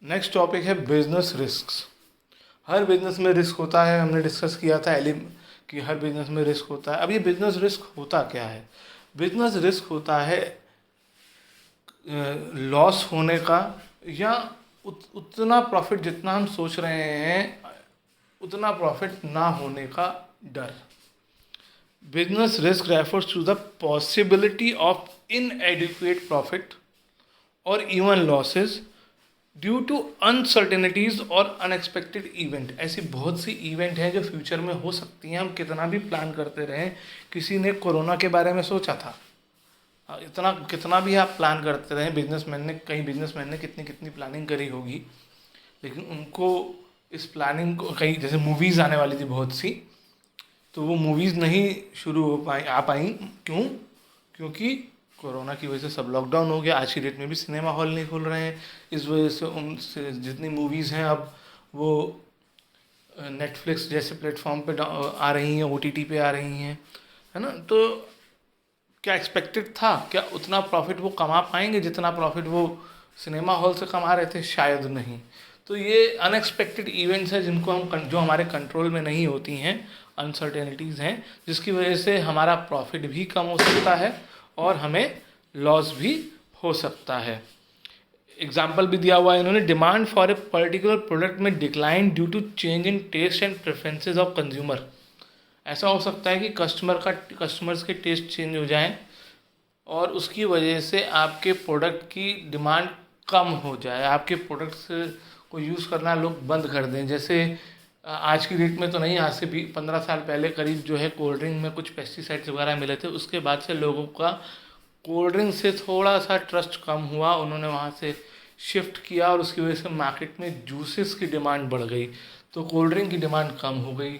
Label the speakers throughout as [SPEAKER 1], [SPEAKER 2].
[SPEAKER 1] Next topic है business risks. हर business में risk होता है, हमने डिस्कस किया था एलिम कि हर बिजनेस में रिस्क होता है। अब ये बिजनेस रिस्क होता क्या है? बिजनेस रिस्क होता है लॉस होने का, या उतना प्रॉफिट जितना हम सोच रहे हैं उतना प्रॉफिट ना होने का डर। Business risk refers to the possibility of inadequate profit और even losses due to uncertainties और अनएक्सपेक्टेड इवेंट। ऐसी बहुत सी इवेंट हैं जो फ्यूचर में हो सकती हैं, हम कितना भी प्लान करते रहें। किसी ने कोरोना के बारे में सोचा था, इतना कितना भी आप प्लान करते रहें, कई बिजनेसमैन ने कितनी कितनी प्लानिंग करी होगी, लेकिन उनको इस प्लानिंग को कहीं, जैसे मूवीज़ आने वाली थी बहुत सी, तो वो मूवीज़ नहीं शुरू आ पाई। क्यों? क्योंकि कोरोना की वजह से सब लॉकडाउन हो गया। आज की डेट में भी सिनेमा हॉल नहीं खुल रहे हैं। इस वजह से उनसे जितनी मूवीज़ हैं अब वो नेटफ्लिक्स जैसे प्लेटफॉर्म पे आ रही हैं, ओटीटी पे आ रही हैं, है ना। तो क्या एक्सपेक्टेड था? क्या उतना प्रॉफिट वो कमा पाएंगे जितना प्रॉफिट वो सिनेमा हॉल से कमा रहे थे? शायद नहीं। तो ये अनएक्सपेक्टेड इवेंट्स हैं जो हमारे कंट्रोल में नहीं होती हैं, अनसर्टेनिटीज़ हैं, जिसकी वजह से हमारा प्रॉफिट भी कम हो सकता है और हमें लॉस भी हो सकता है। एग्जाम्पल भी दिया हुआ है इन्होंने, demand for a particular product में decline due to change in taste and preferences of consumer. ऐसा हो सकता है कि कस्टमर्स के टेस्ट चेंज हो जाएं और उसकी वजह से आपके प्रोडक्ट की डिमांड कम हो जाए, आपके प्रोडक्ट्स को यूज़ करना लोग बंद कर दें। जैसे आज की डेट में तो नहीं, आज से भी 15 साल पहले करीब जो है कोल्ड ड्रिंक में कुछ पेस्टिसाइड्स वगैरह मिले थे। उसके बाद से लोगों का कोल्ड ड्रिंक से थोड़ा सा ट्रस्ट कम हुआ, उन्होंने वहाँ से शिफ्ट किया और उसकी वजह से मार्केट में जूसेस की डिमांड बढ़ गई, तो कोल्ड ड्रिंक की डिमांड कम हो गई।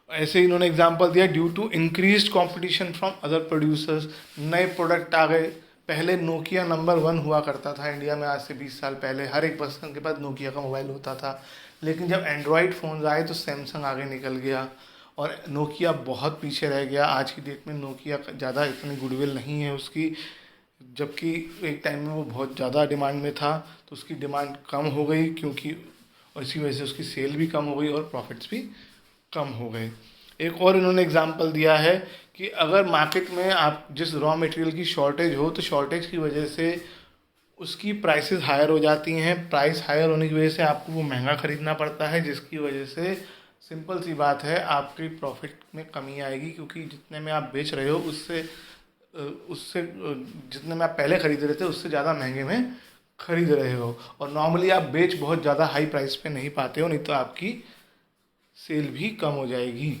[SPEAKER 1] ऐसे ही इन्होंने एग्जांपल दिया, due to increased competition from other producers, नए प्रोडक्ट आ गए। पहले नोकिया नंबर 1 हुआ करता था इंडिया में, आज से 20 साल पहले हर एक पर्सन के पास नोकिया का मोबाइल होता था। लेकिन जब एंड्रॉयड फ़ोन्स आए तो सैमसंग आगे निकल गया और नोकिया बहुत पीछे रह गया। आज की डेट में नोकिया ज़्यादा इतनी गुडविल नहीं है उसकी, जबकि एक टाइम में वो बहुत ज़्यादा डिमांड में था, तो उसकी डिमांड कम हो गई क्योंकि, और इसी वजह से उसकी सेल भी कम हो गई और प्रॉफिट्स भी कम हो गए। एक और इन्होंने एग्जांपल दिया है कि अगर मार्केट में आप जिस रॉ मटेरियल की शॉर्टेज हो, तो शॉर्टेज की वजह से उसकी प्राइसेस हायर हो जाती हैं। प्राइस हायर होने की वजह से आपको वो महंगा ख़रीदना पड़ता है, जिसकी वजह से सिंपल सी बात है आपकी प्रॉफिट में कमी आएगी, क्योंकि जितने में आप बेच रहे हो उससे उससे जितने में आप पहले ख़रीद रहे थे उससे ज़्यादा महंगे में ख़रीद रहे हो। और नॉर्मली आप बेच बहुत ज़्यादा हाई प्राइस पे नहीं पाते हो, नहीं तो आपकी सेल भी कम हो जाएगी।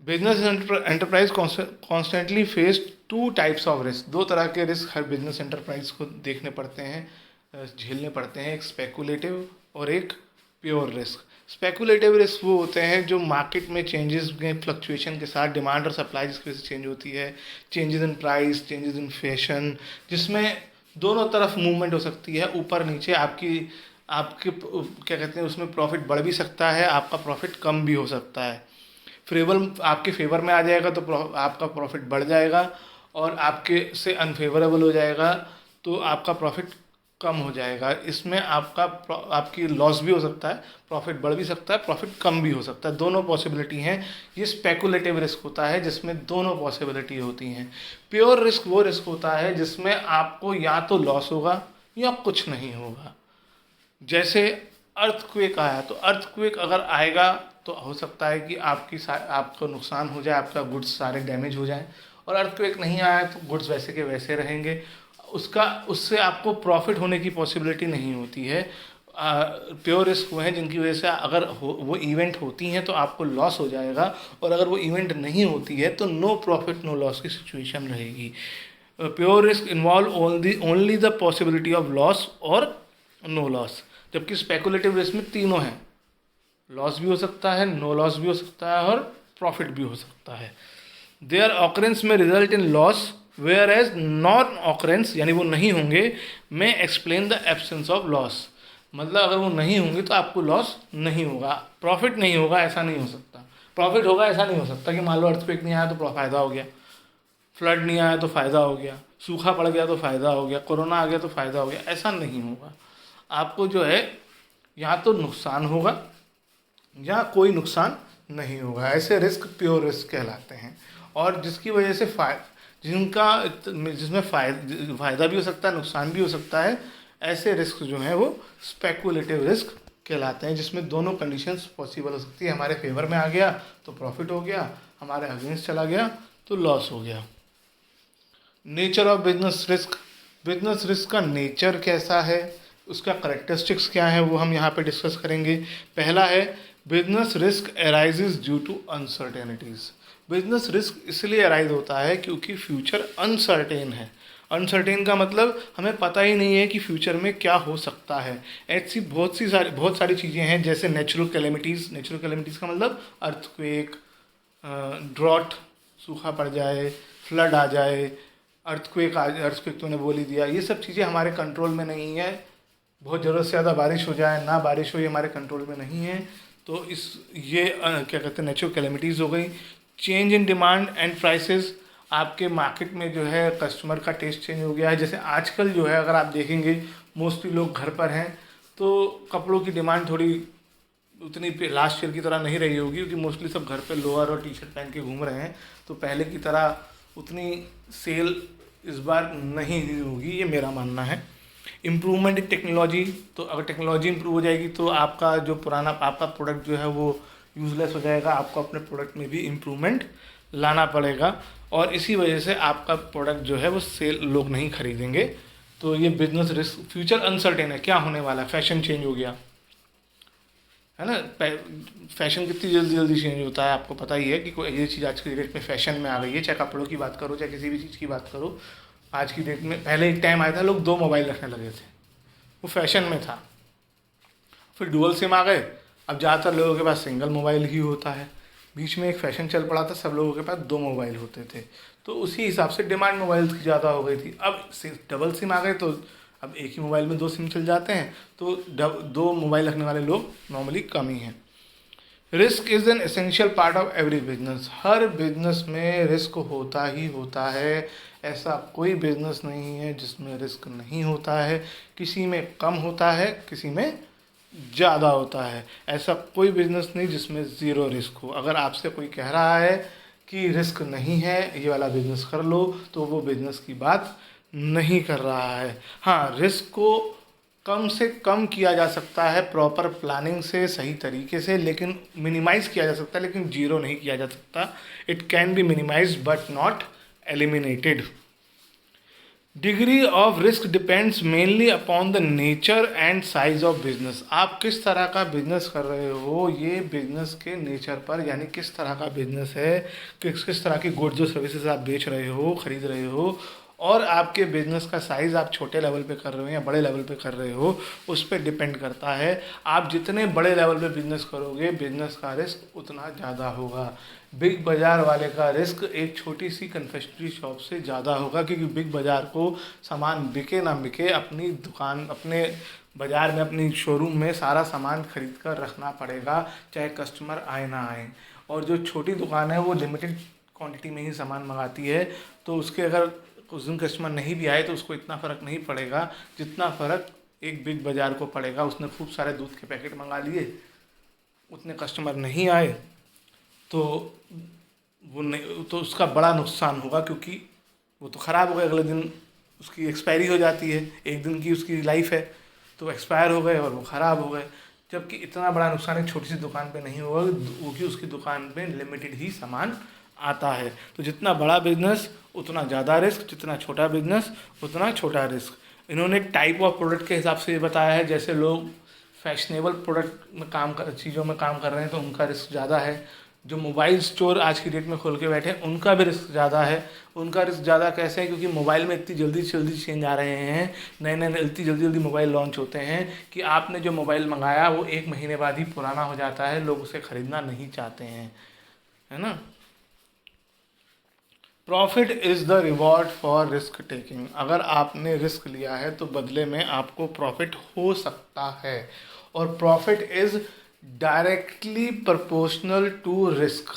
[SPEAKER 1] Business enterprise constantly face 2 types of risk. 2 तरह के रिस्क हर बिजनेस एंटरप्राइज को देखने पड़ते हैं, झेलने पड़ते हैं। एक स्पेकुलेटिव और एक प्योर रिस्क। स्पेकुलेटिव रिस्क वो होते हैं जो मार्केट में चेंजेस में फ्लक्चुएशन के साथ, डिमांड और सप्लाई जिसकी वजह से चेंज होती है, changes in price, changes in fashion, जिसमें दोनों तरफ मूवमेंट हो सकती है, ऊपर नीचे। आपके क्या कहते हैं, उसमें प्रॉफिट बढ़ भी सकता है, आपका प्रॉफिट कम भी हो सकता है। आपके फेवर में आ जाएगा तो आपका प्रॉफिट बढ़ जाएगा, और आपके से अनफेवरेबल हो जाएगा तो आपका प्रॉफिट कम हो जाएगा। इसमें आपकी लॉस भी हो सकता है, प्रॉफिट बढ़ भी सकता है, प्रॉफिट कम भी हो सकता है, दोनों पॉसिबिलिटी हैं। ये स्पेकुलेटिव रिस्क होता है जिसमें दोनों पॉसिबिलिटी होती हैं। प्योर रिस्क वो रिस्क होता है जिसमें आपको या तो लॉस होगा या कुछ नहीं होगा। जैसे अर्थक्वेक आया, तो अर्थक्वेक अगर आएगा तो हो सकता है कि आपको नुकसान हो जाए, आपका गुड्स सारे डैमेज हो जाएं। और अर्थक्वेक नहीं आया तो गुड्स वैसे के वैसे रहेंगे, उससे आपको प्रॉफिट होने की पॉसिबिलिटी नहीं होती है। प्योर रिस्क वो हैं जिनकी वजह से अगर वो इवेंट होती हैं तो आपको लॉस हो जाएगा, और अगर वो इवेंट नहीं होती है तो नो प्रॉफिट नो लॉस की सिचुएशन रहेगी। Pure risk involve only the possibility of loss और नो लॉस, जबकि स्पेकुलेटिव रिस्क में तीनों हैं, लॉस भी हो सकता है, नो लॉस भी हो सकता है और प्रॉफिट भी हो सकता है। There occurrence may result in loss whereas non occurrence, यानी वो नहीं होंगे, may explain the absence of loss. मतलब अगर वो नहीं होंगे तो आपको लॉस नहीं होगा, प्रॉफिट नहीं होगा, ऐसा नहीं हो सकता। प्रॉफिट होगा ऐसा नहीं हो सकता कि मान लो अर्थक्वेक नहीं आया तो फ़ायदा हो गया, फ्लड नहीं आया तो फ़ायदा हो गया, सूखा पड़ गया तो फ़ायदा हो गया, कोरोना आ गया तो फ़ायदा हो गया, ऐसा नहीं होगा। आपको जो है या तो नुकसान होगा या कोई नुकसान नहीं होगा। ऐसे रिस्क प्योर रिस्क कहलाते हैं। और जिसकी वजह से जिनका जिसमें फ़ायदा भी हो सकता है, नुकसान भी हो सकता है, ऐसे रिस्क जो हैं वो स्पेकुलेटिव रिस्क कहलाते हैं, जिसमें दोनों कंडीशंस पॉसिबल हो सकती है। हमारे फेवर में आ गया तो प्रॉफिट हो गया, हमारे अगेंस्ट चला गया तो लॉस हो गया। Nature of business risk, business risk का नेचर कैसा है, उसका करेक्टरिस्टिक्स क्या है, वो हम यहाँ पे डिस्कस करेंगे। पहला है business risk arises due to uncertainties. Business risk इसलिए अराइज होता है क्योंकि फ्यूचर अनसर्टेन है। अनसर्टेन का मतलब हमें पता ही नहीं है कि फ्यूचर में क्या हो सकता है। ऐसी बहुत सारी चीज़ें हैं, जैसे नेचुरल कैलेमिटीज़। नेचुरल कैलेमिटीज़ का मतलब अर्थक्वेक, ड्रॉट, सूखा पड़ जाए, फ्लड आ जाए, अर्थक्वेक तो ने बोल ही दिया। ये सब चीज़ें हमारे कंट्रोल में नहीं है। बहुत ज़रूरत से ज़्यादा बारिश हो जाए, ना बारिश हो, ये हमारे कंट्रोल में नहीं है। तो क्या कहते हैं, नेचुरल कैलेमिटीज़ हो गई। Change in demand and prices, आपके मार्केट में जो है कस्टमर का टेस्ट चेंज हो गया है। जैसे आजकल जो है अगर आप देखेंगे मोस्टली लोग घर पर हैं तो कपड़ों की डिमांड थोड़ी उतनी लास्ट ईयर की तरह नहीं रही होगी, क्योंकि मोस्टली सब घर पे लोअर और टी शर्ट पहन के घूम रहे हैं। तो पहले की तरह उतनी सेल इस बार नहीं होगी, ये मेरा मानना है। इम्प्रूवमेंट इन टेक्नोलॉजी, तो अगर टेक्नोलॉजी इम्प्रूव हो जाएगी तो आपका जो पुराना आपका प्रोडक्ट जो है वो यूज़लेस हो जाएगा। आपको अपने प्रोडक्ट में भी इम्प्रूवमेंट लाना पड़ेगा और इसी वजह से आपका प्रोडक्ट जो है वो सेल लोग नहीं खरीदेंगे। तो ये बिजनेस रिस्क। फ्यूचर अनसर्टेन है, क्या होने वाला है, फैशन चेंज हो गया है ना। फैशन कितनी जल्दी जल्दी चेंज होता है, आपको पता ही है कि कोई ये चीज़ आज की डेट में फैशन में आ गई है। चाहे कपड़ों की बात करो, चाहे किसी भी चीज़ की बात करो, आज की डेट में, पहले एक टाइम आया था लोग 2 मोबाइल रखने लगे थे, वो फैशन में था। फिर डुअल सिम आ गए, अब ज़्यादातर लोगों के पास सिंगल मोबाइल ही होता है। बीच में एक फैशन चल पड़ा था, सब लोगों के पास 2 मोबाइल होते थे, तो उसी हिसाब से डिमांड मोबाइल्स की ज़्यादा हो गई थी। अब डबल सिम आ गए तो अब एक ही मोबाइल में 2 सिम चल जाते हैं, तो 2 मोबाइल रखने वाले लोग नॉर्मली कम ही हैं। Risk is an essential part of every business. Her business में रिस्क होता ही होता है। ऐसा कोई बिजनेस नहीं है जिसमें रिस्क नहीं होता है। किसी में कम होता है, किसी में ज़्यादा होता है। ऐसा कोई बिजनेस नहीं जिसमें ज़ीरो रिस्क हो। अगर आपसे कोई कह रहा है कि रिस्क नहीं है, ये वाला बिजनेस कर लो, तो वो बिजनेस की बात नहीं कर रहा है। हाँ, रिस्क को कम से कम किया जा सकता है प्रॉपर प्लानिंग से, सही तरीके से, लेकिन मिनिमाइज़ किया जा सकता है, लेकिन जीरो नहीं किया जा सकता। It can be minimised but not eliminated. Degree of risk depends mainly upon the nature and size of business. आप किस तरह का बिजनेस कर रहे हो, ये बिजनेस के नेचर पर, यानी किस तरह का बिजनेस है, किस तरह की गुड्स और सर्विसेज आप बेच रहे हो, खरीद रहे हो, और आपके बिजनेस का साइज़ आप छोटे लेवल पे कर रहे हो या बड़े लेवल पे कर रहे हो, उस पर डिपेंड करता है। आप जितने बड़े लेवल पे बिजनेस करोगे, बिजनेस का रिस्क उतना ज़्यादा होगा। बिग बाज़ार वाले का रिस्क एक छोटी सी कन्फेक्शनरी शॉप से ज़्यादा होगा, क्योंकि बिग बाज़ार को सामान बिके ना बिके, अपनी दुकान, अपने बाज़ार में, अपनी शोरूम में सारा सामान खरीद कर रखना पड़ेगा, चाहे कस्टमर आए ना आए। और जो छोटी दुकान है वो लिमिटेड क्वांटिटी में ही सामान मंगाती है, तो उसके अगर उस दिन कस्टमर नहीं भी आए तो उसको इतना फ़र्क नहीं पड़ेगा जितना फ़र्क एक बिग बाज़ार को पड़ेगा। उसने खूब सारे दूध के पैकेट मंगा लिए, उतने कस्टमर नहीं आए तो वो नहीं, तो उसका बड़ा नुकसान होगा, क्योंकि वो तो ख़राब हो गए, अगले दिन उसकी एक्सपायरी हो जाती है, एक दिन की उसकी लाइफ है, तो एक्सपायर हो गए और वो ख़राब हो गए। जबकि इतना बड़ा नुकसान एक छोटी सी दुकान पे नहीं होगा, क्योंकि उसकी दुकान पे लिमिटेड ही सामान आता है। तो जितना बड़ा बिजनेस उतना ज़्यादा रिस्क, जितना छोटा बिजनेस उतना छोटा रिस्क। इन्होंने टाइप ऑफ प्रोडक्ट के हिसाब से ये बताया है, जैसे लोग फैशनेबल प्रोडक्ट में चीज़ों में काम कर रहे हैं तो उनका रिस्क ज़्यादा है। जो मोबाइल स्टोर आज की डेट में खोल के बैठे हैं उनका भी रिस्क ज़्यादा है। उनका रिस्क ज़्यादा कैसे है, क्योंकि मोबाइल में इतनी जल्दी जल्दी चेंज आ रहे हैं, नए नए इतनी जल्दी जल्दी मोबाइल लॉन्च होते हैं कि आपने जो मोबाइल मंगाया वो 1 महीने बाद ही पुराना हो जाता है, लोग उसे ख़रीदना नहीं चाहते हैं, है ना। Profit is the reward for risk taking. अगर आपने रिस्क लिया है तो बदले में आपको प्रॉफिट हो सकता है, और profit is directly proportional to risk.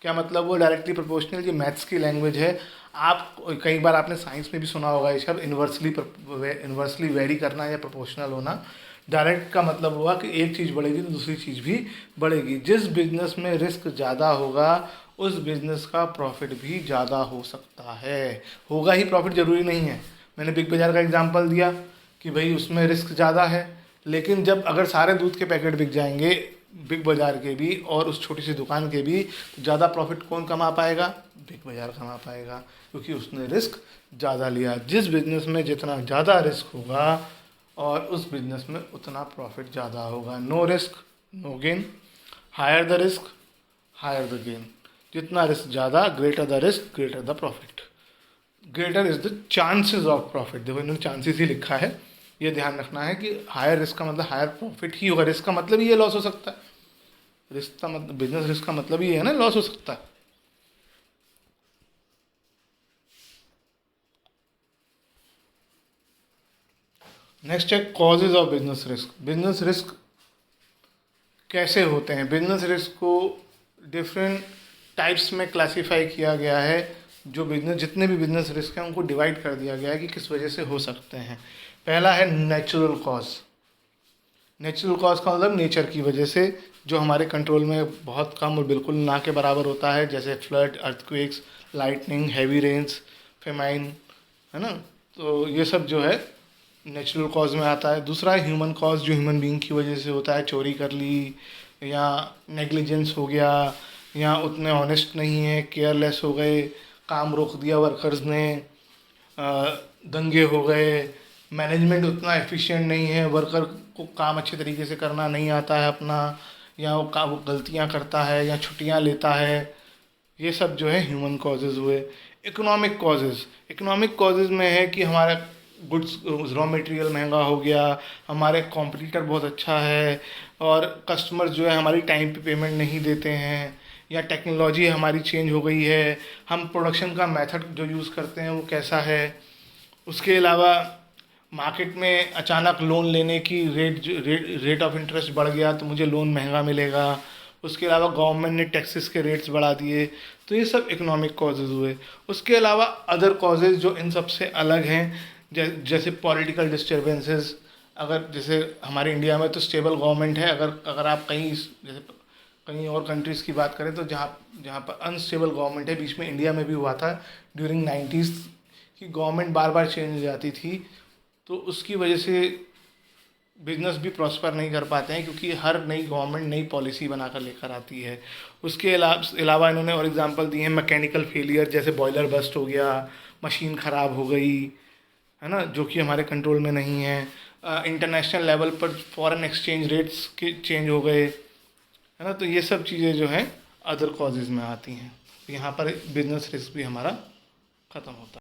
[SPEAKER 1] क्या मतलब वो डायरेक्टली प्रोपोर्शनल, ये मैथ्स की लैंग्वेज है। आप कई बार आपने साइंस में भी सुना होगा ये शब्द इन्वर्सली वेरी करना या प्रोपोर्शनल होना। डायरेक्ट का मतलब हुआ कि एक चीज़ बढ़ेगी तो दूसरी चीज़ भी बढ़ेगी। जिस बिजनेस में रिस्क ज़्यादा होगा उस बिजनेस का प्रॉफिट भी ज़्यादा हो सकता है। होगा ही, प्रॉफिट ज़रूरी नहीं है। मैंने बिग बाज़ार का एग्जांपल दिया कि भाई उसमें रिस्क ज़्यादा है, लेकिन जब अगर सारे दूध के पैकेट बिक जाएंगे बिग बाज़ार के भी और उस छोटी सी दुकान के भी, तो ज़्यादा प्रॉफिट कौन कमा पाएगा? बिग बाज़ार कमा पाएगा, क्योंकि उसने रिस्क ज़्यादा लिया। जिस बिज़नेस में जितना ज़्यादा रिस्क होगा और उस बिज़नेस में उतना प्रॉफिट ज़्यादा होगा। No risk no gain, higher the risk higher the gain. जितना रिस्क ज़्यादा, greater the risk greater the profit, greater is the chances of profit. देखो इन्होंने चांसेस ही लिखा है, ये ध्यान रखना है कि हायर रिस्क का मतलब हायर प्रॉफिट ही होगा। रिस्क का मतलब ही ये लॉस हो सकता है, रिस्क का मतलब बिजनेस रिस्क का मतलब ही है ना लॉस हो सकता है। नेक्स्ट है causes of business risk. Business risk कैसे होते हैं? बिजनेस रिस्क को डिफरेंट टाइप्स में क्लासीफाई किया गया है। जो बिजनेस, जितने भी बिजनेस रिस्क हैं उनको डिवाइड कर दिया गया है कि किस वजह से हो सकते हैं। पहला है नेचुरल कॉज। नेचुरल कॉज का मतलब नेचर की वजह से, जो हमारे कंट्रोल में बहुत कम और बिल्कुल ना के बराबर होता है, जैसे flood, earthquakes, lightning, heavy rains, famine, है ना। तो ये सब जो है नेचुरल कॉज में आता है। दूसरा है ह्यूमन कॉज, जो ह्यूमन बीइंग की वजह से होता है। चोरी कर ली, या नेग्लिजेंस हो गया, या उतने ऑनेस्ट नहीं है, केयरलेस हो गए, काम रोक दिया वर्कर्स ने, दंगे हो गए, मैनेजमेंट उतना एफिशिएंट नहीं है, वर्कर को काम अच्छे तरीके से करना नहीं आता है अपना, या वो गलतियां करता है या छुट्टियां लेता है। ये सब जो है ह्यूमन कॉजेज़ हुए। इकोनॉमिक कॉजेज़ में है कि हमारा गुड्स, रॉ मटेरियल महंगा हो गया, हमारे कॉम्पिटिटर बहुत अच्छा है और कस्टमर्स जो है हमारी टाइम पे पेमेंट नहीं देते हैं, या टेक्नोलॉजी हमारी चेंज हो गई है, हम प्रोडक्शन का मेथड जो यूज़ करते हैं वो कैसा है। उसके अलावा मार्केट में अचानक लोन लेने की रेट ऑफ इंटरेस्ट बढ़ गया तो मुझे लोन महंगा मिलेगा। उसके अलावा गवर्नमेंट ने टैक्सेस के रेट्स बढ़ा दिए। तो ये सब इकोनॉमिक कॉजेज़ हुए। उसके अलावा अदर कॉजेज़ जो इन सब से अलग हैं, जैसे पॉलिटिकल डिस्टर्बेंसेस। अगर जैसे हमारे इंडिया में तो स्टेबल गवर्नमेंट है, अगर आप कहीं जैसे कहीं और कंट्रीज़ की बात करें तो जहाँ जहाँ पर अनस्टेबल गवर्नमेंट है, बीच में इंडिया में भी हुआ था ड्यूरिंग 90s की गवर्नमेंट बार बार चेंज हो जाती थी, तो उसकी वजह से बिजनेस भी प्रॉस्पर नहीं कर पाते हैं, क्योंकि हर नई गवर्नमेंट नई पॉलिसी बनाकर लेकर आती है। उसके अलावा इन्होंने और एग्जांपल दिए हैं मैकेनिकल फेलियर, जैसे बॉयलर बस्ट हो गया, मशीन ख़राब हो गई, है ना, जो कि हमारे कंट्रोल में नहीं है। इंटरनेशनल लेवल पर फॉरेन एक्सचेंज रेट्स के चेंज हो गए, है ना। तो ये सब चीज़ें जो हैं अदर कॉजेज़ में आती हैं। तो यहाँ पर बिजनेस रिस्क भी हमारा ख़त्म होता है।